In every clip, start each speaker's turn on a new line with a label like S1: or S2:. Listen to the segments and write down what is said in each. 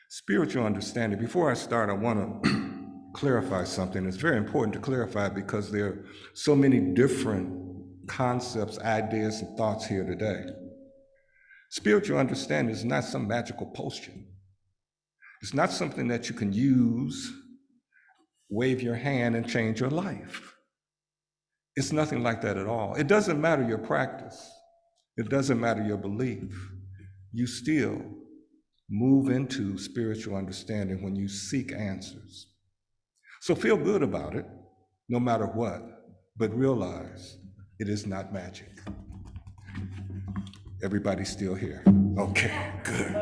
S1: Spiritual understanding. Before I start, I want to clarify something. It's very important to clarify because there are so many different concepts, ideas, and thoughts here today. Spiritual understanding is not some magical potion. It's not something that you can use, wave your hand, and change your life. It's nothing like that at all. It doesn't matter your practice. It doesn't matter your belief. You still move into spiritual understanding when you seek answers. So feel good about it, no matter what, but realize it is not magic. Everybody's still here. Okay, good.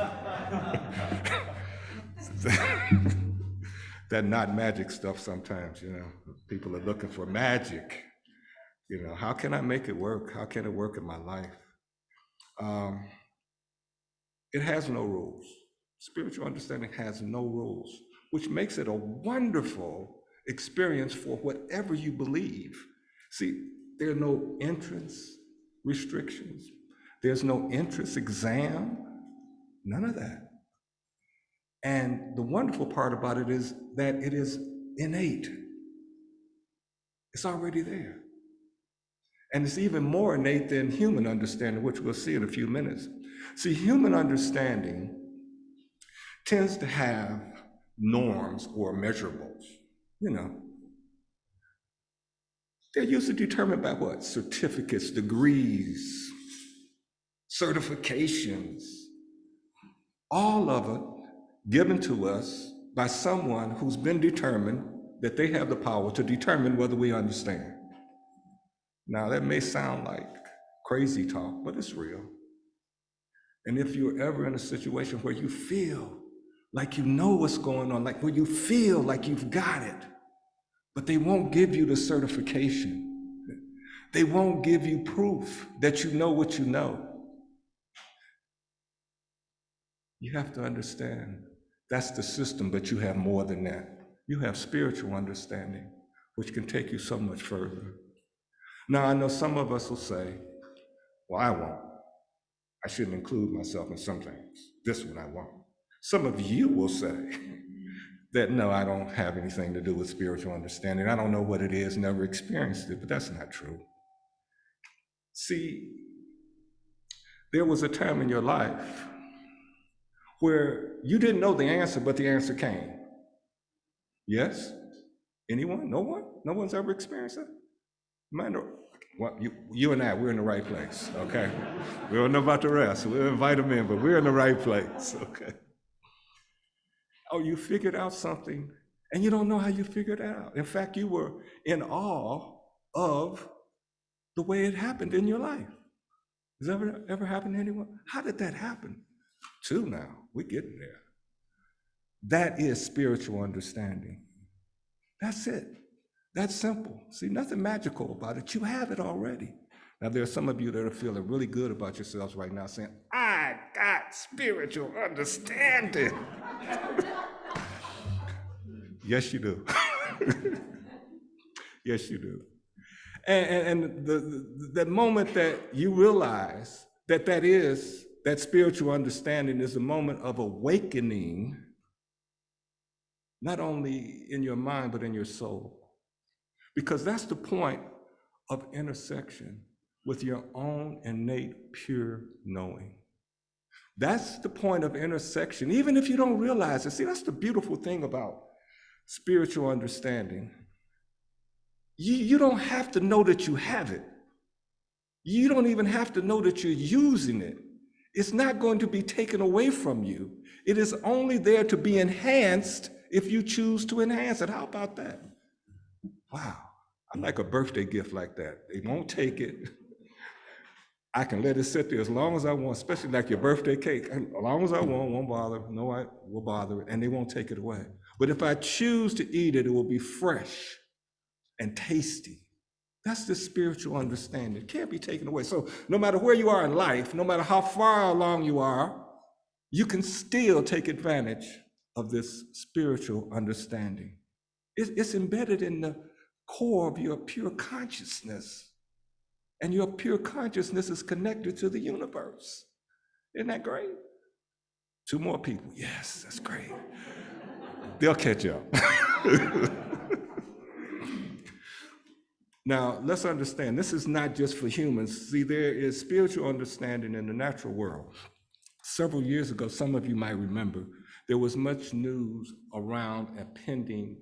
S1: That not magic stuff sometimes, people are looking for magic. How can I make it work? How can it work in my life? It has no rules. Spiritual understanding has no rules, which makes it a wonderful experience for whatever you believe. See, there are no entrance restrictions. There's no entrance exam, none of that. And the wonderful part about it is that it is innate. It's already there. And it's even more innate than human understanding, which we'll see in a few minutes. See, human understanding tends to have norms or measurables, They're usually determined by what? Certificates, degrees, certifications, all of it given to us by someone who's been determined that they have the power to determine whether we understand. Now, that may sound like crazy talk, but it's real. And if you're ever in a situation where you feel like you know what's going on, like where you feel like you've got it, but they won't give you the certification, they won't give you proof that you know what you know, you have to understand that's the system, but you have more than that. You have spiritual understanding, which can take you so much further. Now, I know some of us will say, well, I won't. I shouldn't include myself in some things. This one I won't. Some of you will say that, no, I don't have anything to do with spiritual understanding. I don't know what it is, never experienced it, but that's not true. See, there was a time in your life where you didn't know the answer, but the answer came. Yes? Anyone? No one? No one's ever experienced that? Well, you and I, we're in the right place, okay? We don't know about the rest. We'll invite them in, but we're in the right place, okay? Oh, you figured out something, and you don't know how you figured it out. In fact, you were in awe of the way it happened in your life. Has that ever happened to anyone? How did that happen? 2 now, we're getting there. That is spiritual understanding. That's it. That's simple. See, nothing magical about it. You have it already. Now, there are some of you that are feeling really good about yourselves right now saying, I got spiritual understanding. Yes, you do. Yes, you do. And the moment that you realize that spiritual understanding is a moment of awakening, not only in your mind, but in your soul. Because that's the point of intersection with your own innate pure knowing. That's the point of intersection, even if you don't realize it. See, that's the beautiful thing about spiritual understanding. You don't have to know that you have it. You don't even have to know that you're using it. It's not going to be taken away from you. It is only there to be enhanced if you choose to enhance it. How about that? Wow, I like a birthday gift like that. They won't take it. I can let it sit there as long as I want, especially like your birthday cake. As long as I want, won't bother. No, I will bother it, and they won't take it away. But if I choose to eat it, it will be fresh and tasty. That's the spiritual understanding. It can't be taken away. So no matter where you are in life, no matter how far along you are, you can still take advantage of this spiritual understanding. It's embedded in the core of your pure consciousness. And your pure consciousness is connected to the universe. Isn't that great? 2 more people. Yes, that's great. They'll catch up. Now, let's understand, this is not just for humans. See, there is spiritual understanding in the natural world. Several years ago, some of you might remember, there was much news around a pending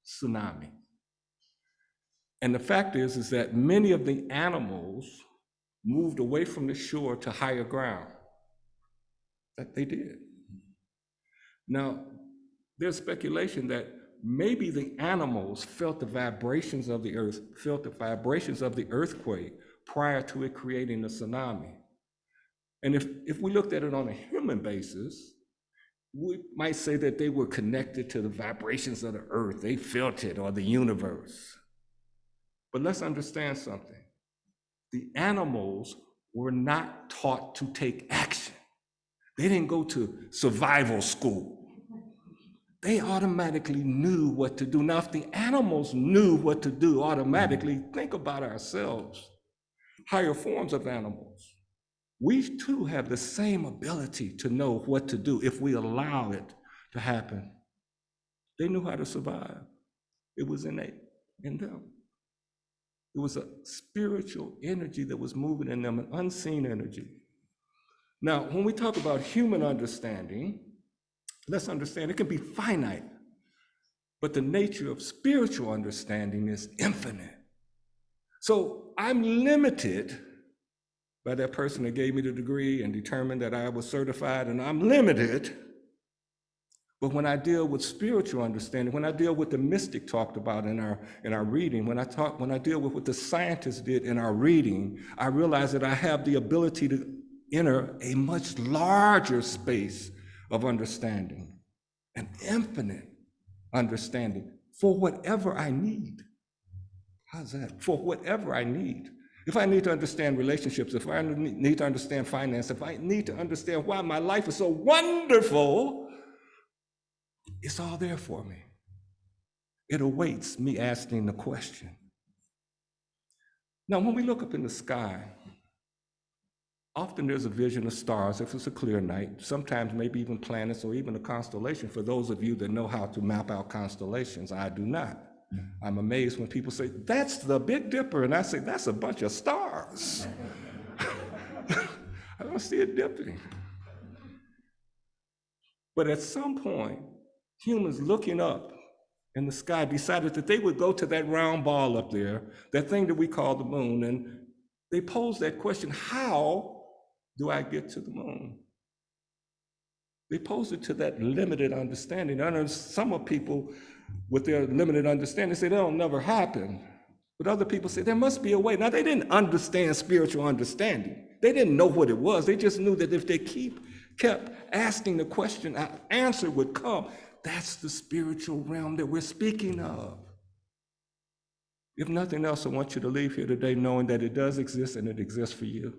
S1: tsunami. And the fact is that many of the animals moved away from the shore to higher ground. That they did. Now, there's speculation that maybe the animals felt the vibrations of the earth, felt the vibrations of the earthquake prior to it creating the tsunami. And if we looked at it on a human basis, we might say that they were connected to the vibrations of the earth. They felt it, or the universe. But let's understand something. The animals were not taught to take action. They didn't go to survival school. They automatically knew what to do. Now, if the animals knew what to do automatically, think about ourselves, higher forms of animals. We too have the same ability to know what to do if we allow it to happen. They knew how to survive. It was innate in them. It was a spiritual energy that was moving in them, an unseen energy. Now, when we talk about human understanding, let's understand it can be finite, but the nature of spiritual understanding is infinite. So I'm limited by that person that gave me the degree and determined that I was certified, and I'm limited. But when I deal with spiritual understanding, when I deal with the mystic talked about in our reading, when I deal with what the scientists did in our reading, I realize that I have the ability to enter a much larger space of understanding, an infinite understanding for whatever I need. How's that? For whatever I need. If I need to understand relationships, if I need to understand finance, if I need to understand why my life is so wonderful, it's all there for me. It awaits me asking the question. Now, when we look up in the sky, often there's a vision of stars if it's a clear night, sometimes maybe even planets or even a constellation. For those of you that know how to map out constellations, I do not. I'm amazed when people say, that's the Big Dipper, and I say, that's a bunch of stars. I don't see it dipping. But at some point, humans looking up in the sky decided that they would go to that round ball up there, that thing that we call the moon, and they posed that question, how do I get to the moon? They posed it to that limited understanding. And some of people with their limited understanding say that'll never happen. But other people say there must be a way. Now, they didn't understand spiritual understanding. They didn't know what it was. They just knew that if they kept asking the question, an answer would come. That's the spiritual realm that we're speaking of. If nothing else, I want you to leave here today knowing that it does exist and it exists for you.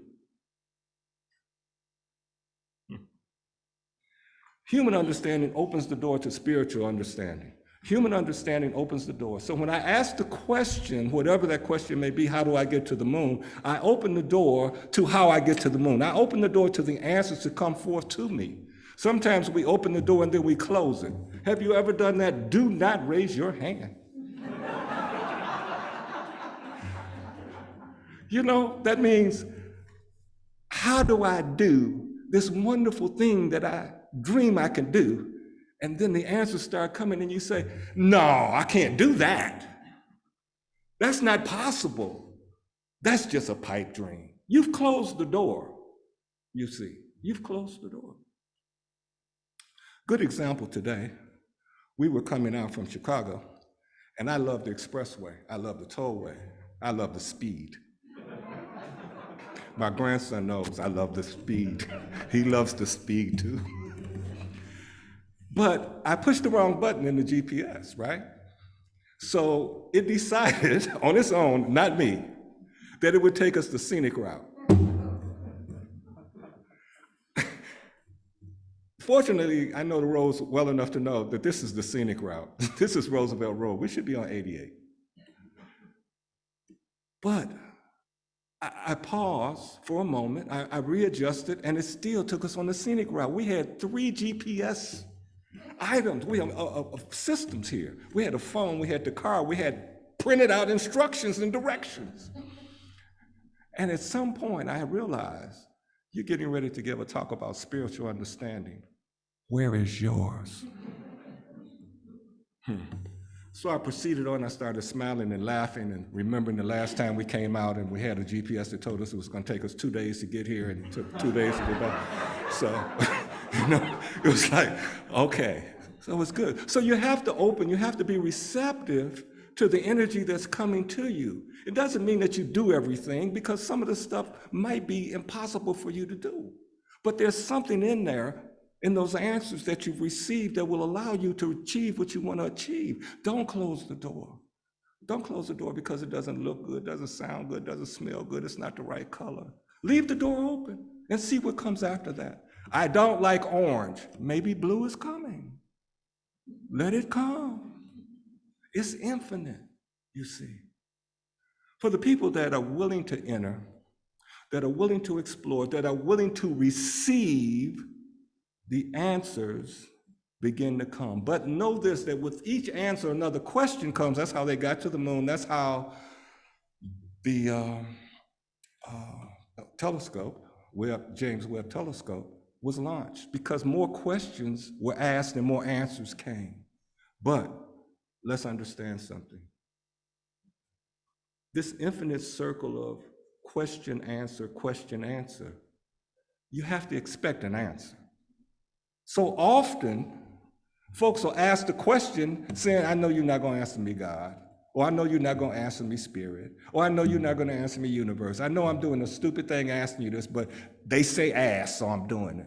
S1: Human understanding opens the door to spiritual understanding. Human understanding opens the door. So when I ask the question, whatever that question may be, how do I get to the moon? I open the door to how I get to the moon. I open the door to the answers to come forth to me. Sometimes we open the door and then we close it. Have you ever done that? Do not raise your hand. You know, that means, how do I do this wonderful thing that I dream I can do? And then the answers start coming and you say, no, I can't do that. That's not possible. That's just a pipe dream. You've closed the door, you see. You've closed the door. Good example today. We were coming out from Chicago, and I love the expressway. I love the tollway. I love the speed. My grandson knows I love the speed. He loves the speed too. But I pushed the wrong button in the GPS, right? So it decided on its own, not me, that it would take us the scenic route. Fortunately, I know the roads well enough to know that this is the scenic route. This is Roosevelt Road. We should be on 88. But I paused for a moment, I readjusted, and it still took us on the scenic route. We had 3 GPS items, we have systems here. We had a phone, we had the car, we had printed out instructions and directions. And at some point, I realized, you're getting ready to give a talk about spiritual understanding. Where is yours? So I proceeded on, I started smiling and laughing and remembering the last time we came out and we had a GPS that told us it was gonna take us 2 days to get here and it took 2 days to get back. So, it was like, okay, so it's good. So you have to open, you have to be receptive to the energy that's coming to you. It doesn't mean that you do everything because some of the stuff might be impossible for you to do. But there's something in there in those answers that you've received that will allow you to achieve what you want to achieve. Don't close the door. Don't close the door because it doesn't look good, doesn't sound good, doesn't smell good, it's not the right color. Leave the door open and see what comes after that. I don't like orange. Maybe blue is coming. Let it come. It's infinite, you see. For the people that are willing to enter, that are willing to explore, that are willing to receive, the answers begin to come. But know this, that with each answer, another question comes. That's how they got to the moon. That's how the telescope, James Webb Telescope, was launched, because more questions were asked and more answers came. But let's understand something. This infinite circle of question, answer, you have to expect an answer. So often, folks will ask the question saying, I know you're not going to answer me, God, or I know you're not going to answer me, Spirit, or I know you're not going to answer me, Universe. I know I'm doing a stupid thing asking you this, but they say ask, so I'm doing it.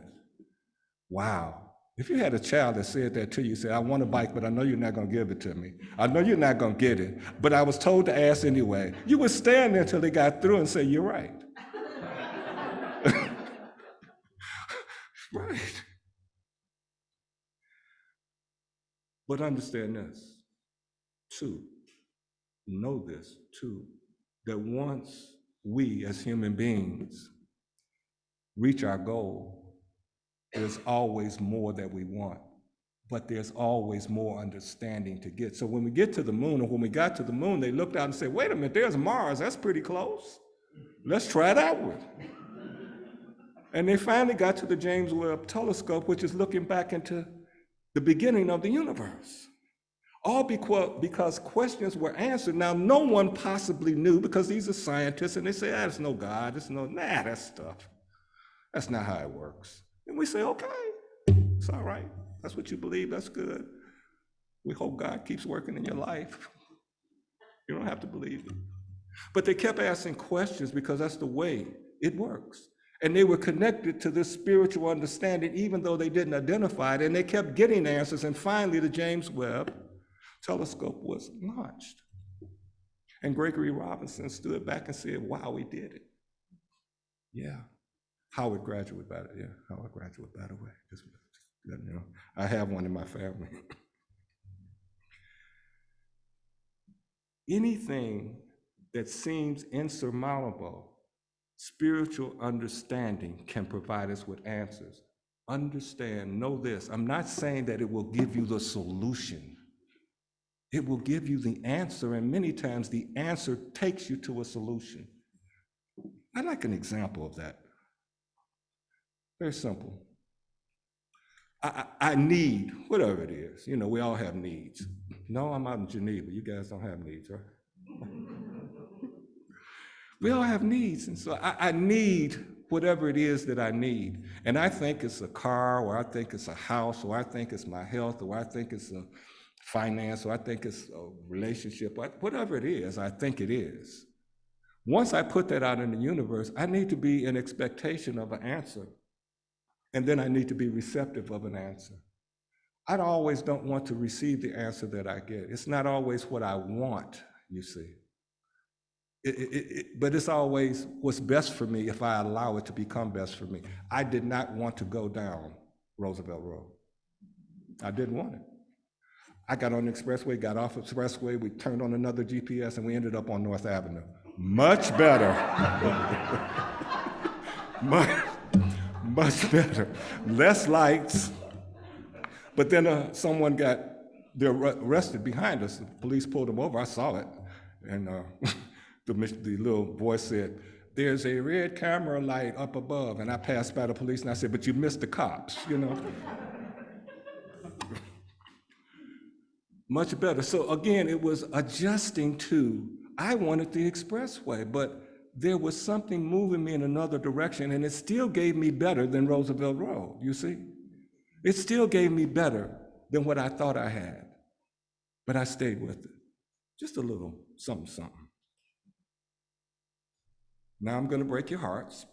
S1: Wow. If you had a child that said that to you, say, I want a bike, but I know you're not going to give it to me. I know you're not going to get it, but I was told to ask anyway. You would stand there until they got through and say, you're right. Right. But understand this, too, know this, too, that once we as human beings reach our goal, there's always more that we want, but there's always more understanding to get. So when we get to the moon, or when we got to the moon, they looked out and said, wait a minute, there's Mars, that's pretty close. Let's try that one. And they finally got to the James Webb Telescope, which is looking back into the beginning of the universe. All because questions were answered. Now, no one possibly knew, because these are scientists, and they say, there's no God, there's no, that's stuff. That's not how it works. And we say, okay, it's all right. That's what you believe, that's good. We hope God keeps working in your life. You don't have to believe it. But they kept asking questions because that's the way it works. And they were connected to this spiritual understanding, even though they didn't identify it, and they kept getting answers, and finally the James Webb Telescope was launched. And Gregory Robinson stood back and said, wow, we did it. Yeah. Howard graduate, by the way. Just, you know, I have one in my family. Anything that seems insurmountable, spiritual understanding can provide us with answers. Understand, know this, I'm not saying that it will give you the solution. It will give you the answer, and many times the answer takes you to a solution. I like an example of that. Very simple. I need, whatever it is, you know, we all have needs. No, I'm out in Geneva, you guys don't have needs, right? We all have needs, and so I need whatever it is that I need. And I think it's a car, or I think it's a house, or I think it's my health, or I think it's a finance, or I think it's a relationship, whatever it is, I think it is. Once I put that out in the universe, I need to be in expectation of an answer. And then I need to be receptive of an answer. I always don't want to receive the answer that I get. It's not always what I want, you see. But it's always what's best for me if I allow it to become best for me. I did not want to go down Roosevelt Road. I didn't want it. I got on the expressway, got off the expressway, we turned on another GPS, and we ended up on North Avenue. Much better. much better. Less lights. But then someone got arrested behind us. The police pulled them over. I saw it. And the little voice said, "There's a red camera light up above." And I passed by the police and I said, "But you missed the cops, you know." Much better. So again, it was adjusting to, I wanted the expressway, but there was something moving me in another direction, and it still gave me better than Roosevelt Road, you see? It still gave me better than what I thought I had, but I stayed with it. Just a little something. Now I'm gonna break your hearts.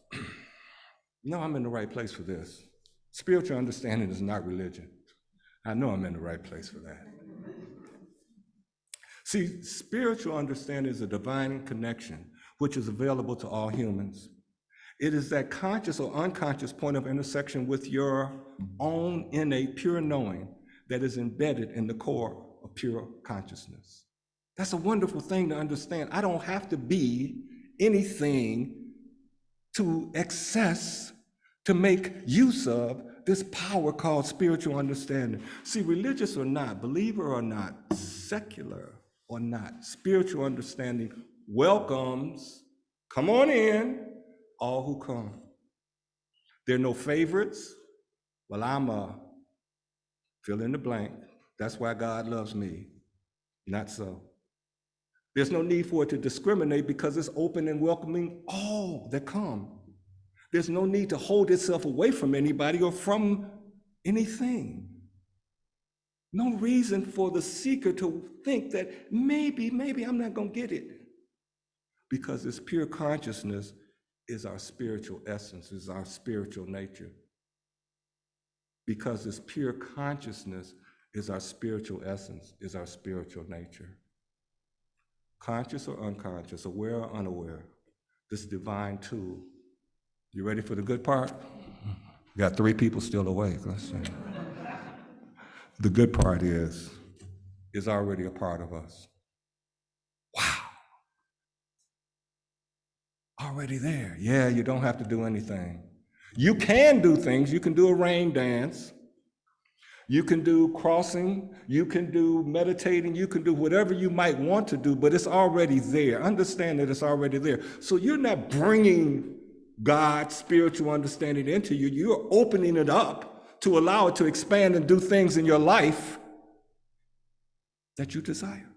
S1: No, I'm in the right place for this. Spiritual understanding is not religion. I know I'm in the right place for that. See, spiritual understanding is a divine connection which is available to all humans. It is that conscious or unconscious point of intersection with your own innate pure knowing that is embedded in the core of pure consciousness. That's a wonderful thing to understand. I don't have to be anything to access, to make use of this power called spiritual understanding. See, religious or not, believer or not, secular or not, spiritual understanding welcomes, come on in, all who come. There are no favorites. Well, I'm a fill in the blank. That's why God loves me. Not so. There's no need for it to discriminate because it's open and welcoming all that come. There's no need to hold itself away from anybody or from anything. No reason for the seeker to think that maybe I'm not going to get it. Because this pure consciousness is our spiritual essence, is our spiritual nature. Because this pure consciousness is our spiritual essence, is our spiritual nature. Conscious or unconscious, aware or unaware, this divine tool. You ready for the good part? We got 3 people still awake. Let's see. The good part is already a part of us. Wow. Already there. Yeah, you don't have to do anything. You can do things. You can do a rain dance. You can do crossing. You can do meditating. You can do whatever you might want to do, but it's already there. Understand that it's already there. So you're not bringing God's spiritual understanding into you. You're opening it up to allow it to expand and do things in your life that you desire.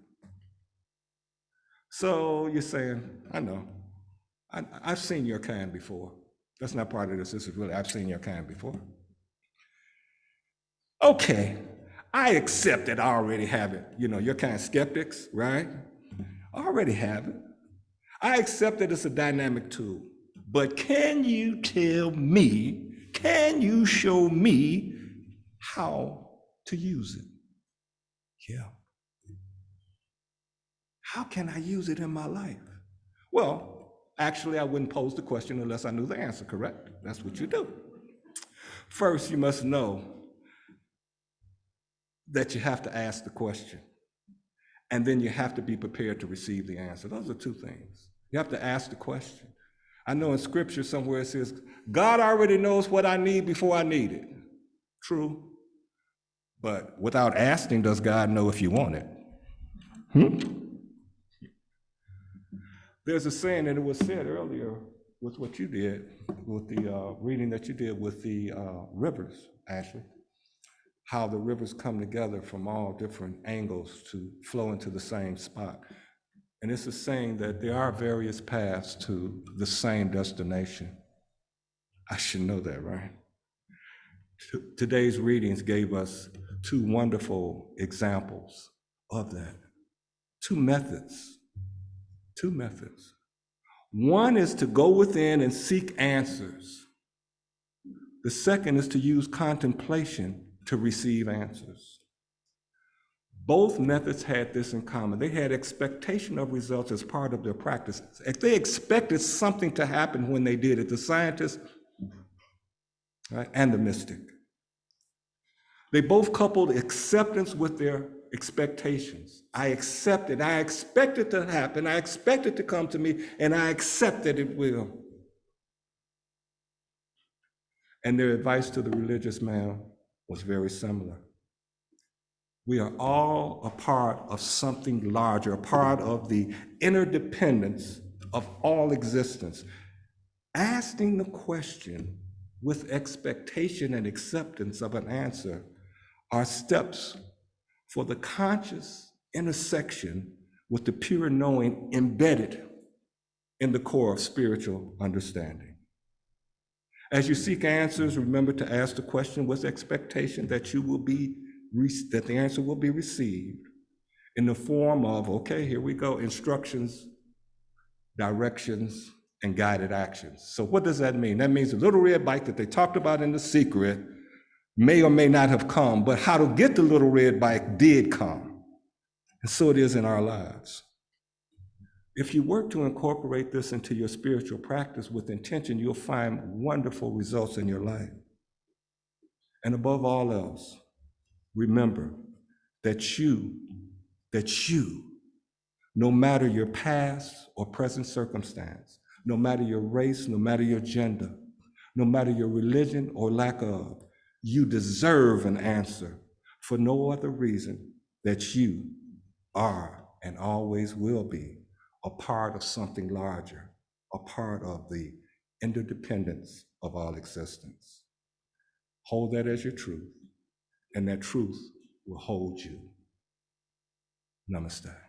S1: So you're saying, I know. I've seen your kind before. That's not part of this. This is really, I've seen your kind before. Okay, I accept that I already have it. You know, you're kind of skeptics, right? I already have it. I accept that it's a dynamic tool. But can you tell me, can you show me how to use it? Yeah. How can I use it in my life? Well, actually, I wouldn't pose the question unless I knew the answer, correct? That's what you do. First, you must know that you have to ask the question, and then you have to be prepared to receive the answer. Those are 2 things. You have to ask the question. I know in scripture somewhere it says, God already knows what I need before I need it. True. But without asking, does God know if you want it? There's a saying, and it was said earlier with what you did, with the reading that you did with the rivers, actually, how the rivers come together from all different angles to flow into the same spot. And it's a saying that there are various paths to the same destination. I should know that, right? Today's readings gave us 2 wonderful examples of that. 2 methods. 2 methods. One is to go within and seek answers. The second is to use contemplation to receive answers. Both methods had this in common. They had expectation of results as part of their practice. They expected something to happen when they did it, the scientist, right, and the mystic. They both coupled acceptance with their expectations. I accept it. I expect it to happen. I expect it to come to me, and I accept that it will. And their advice to the religious man was very similar. We are all a part of something larger, a part of the interdependence of all existence. Asking the question with expectation and acceptance of an answer are steps for the conscious intersection with the pure knowing embedded in the core of spiritual understanding. As you seek answers, remember to ask the question with expectation that that the answer will be received in the form of, okay, here we go, instructions, directions, and guided actions. So what does that mean? That means the little red bike that they talked about in The Secret may or may not have come, but how to get the little red bike did come. And so it is in our lives. If you work to incorporate this into your spiritual practice with intention, you'll find wonderful results in your life. And above all else, remember that you, no matter your past or present circumstance, no matter your race, no matter your gender, no matter your religion or lack of, you deserve an answer for no other reason that you are and always will be a part of something larger, a part of the interdependence of all existence. Hold that as your truth, and that truth will hold you. Namaste.